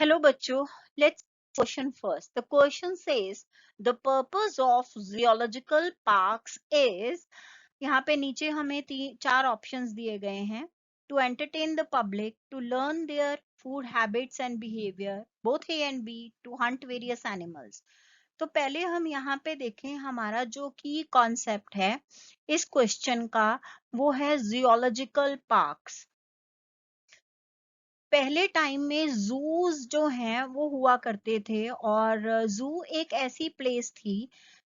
Hello बच्चों, let's question first. The question says the purpose of zoological parks is यहाँ पे नीचे हमें चार ऑप्शंस दिए गए हैं. To entertain the public, to learn their food habits and behavior, both A and B, to hunt various animals. तो पहले हम यहाँ पे देखें हमारा जो की कॉन्सेप्ट है इस क्वेश्चन का, वो है जियोलॉजिकल पार्क्स. पहले टाइम में जूस जो हैं वो हुआ करते थे और जू एक ऐसी प्लेस थी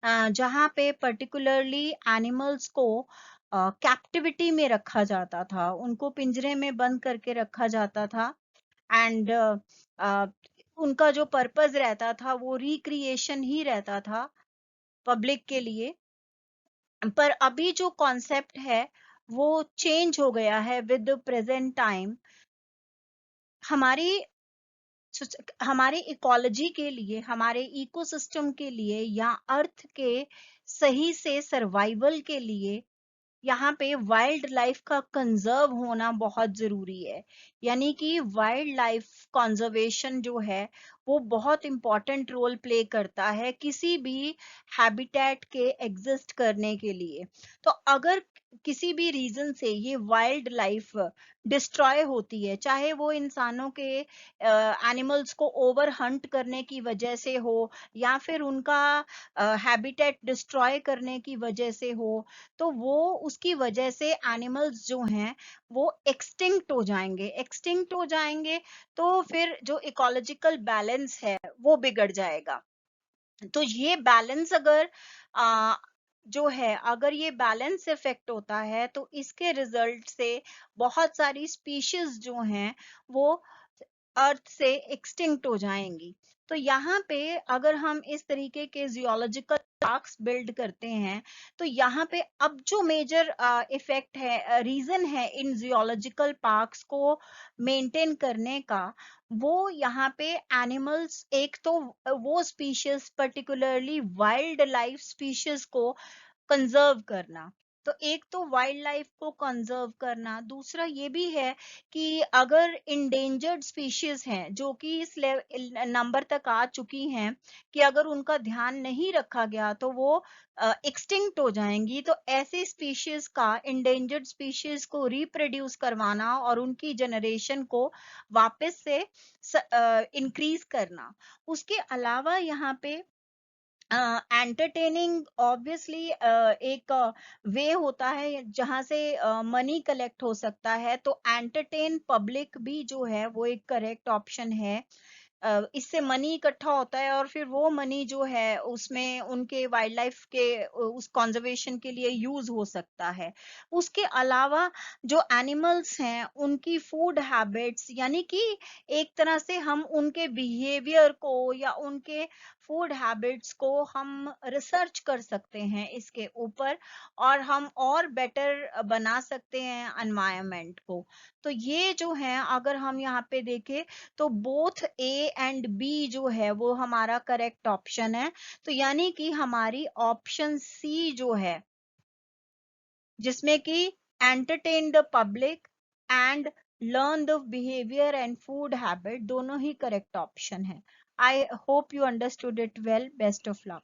जहाँ पे पर्टिकुलरली एनिमल्स को कैप्टिविटी में रखा जाता था, उनको पिंजरे में बंद करके रखा जाता था. एंड उनका जो पर्पस रहता था वो रिक्रिएशन ही रहता था पब्लिक के लिए. पर अभी जो कॉन्सेप्ट है वो चेंज हो गया है विद प्रेजेंट टाइम. हमारी हमारे इकोलॉजी के लिए, हमारे इकोसिस्टम के लिए या अर्थ के सही से सर्वाइवल के लिए यहाँ पे वाइल्ड लाइफ का कंजर्व होना बहुत जरूरी है. यानी कि वाइल्ड लाइफ कंजर्वेशन जो है वो बहुत इंपॉर्टेंट रोल प्ले करता है किसी भी हैबिटेट के एग्जिस्ट करने के लिए. तो अगर किसी भी रीजन से ये वाइल्ड लाइफ डिस्ट्रॉय होती है, चाहे वो इंसानों के एनिमल्स को ओवर हंट करने की वजह से हो या फिर उनका हैबिटेट डिस्ट्रॉय करने की वजह से हो, तो वो उसकी वजह से एनिमल्स जो हैं वो एक्सटिंक्ट हो जाएंगे. एक्सटिंक्ट हो जाएंगे तो फिर जो इकोलॉजिकल बैलेंस है वो बिगड़ जाएगा. तो ये बैलेंस अगर आ, जो है अगर ये बैलेंस इफेक्ट होता है तो इसके रिजल्ट से बहुत सारी स्पीशीज जो हैं वो अर्थ से एक्सटिंक्ट हो जाएंगी. तो यहाँ पे अगर हम इस तरीके के जियोलॉजिकल पार्क्स बिल्ड करते हैं तो यहाँ पे अब जो मेजर इफेक्ट है, रीजन है इन जियोलॉजिकल पार्क्स को मेंटेन करने का, वो यहाँ पे एनिमल्स, एक तो वो species particularly wild life species को कंजर्व करना. तो एक तो वाइल्ड लाइफ को कंजर्व करना, दूसरा ये भी है कि अगर इंडेंजर्ड स्पीशीज हैं जो कि इस नंबर तक आ चुकी हैं कि अगर उनका ध्यान नहीं रखा गया तो वो एक्सटिंक्ट हो जाएंगी, तो ऐसे स्पीशीज का, इंडेंजर्ड स्पीशीज को रिप्रोड्यूस करवाना और उनकी जनरेशन को वापस से इंक्रीज करना. उसके अलावा यहाँ पे एंटरटेनिंग ऑब्वियसली एक वे होता है जहां से मनी कलेक्ट हो सकता है. तो एंटरटेन पब्लिक भी जो है वो एक करेक्ट ऑप्शन है. इससे मनी इकट्ठा होता है और फिर वो मनी जो है उसमें उनके वाइल्ड लाइफ के उस कंजर्वेशन के लिए यूज हो सकता है. उसके अलावा जो एनिमल्स हैं उनकी फूड हैबिट्स, यानी कि एक तरह से हम उनके बिहेवियर को या उनके फूड हैबिट्स को हम रिसर्च कर सकते हैं इसके ऊपर, और हम और बेटर बना सकते हैं एनवायरनमेंट को. तो ये जो है अगर हम यहाँ पे देखें तो बोथ ए एंड बी जो है वो हमारा करेक्ट ऑप्शन है. तो यानी कि हमारी ऑप्शन सी जो है, जिसमें कि entertain the public and learn the behaviour and food habit, दोनों ही करेक्ट ऑप्शन है. I hope you understood it well. Best of luck.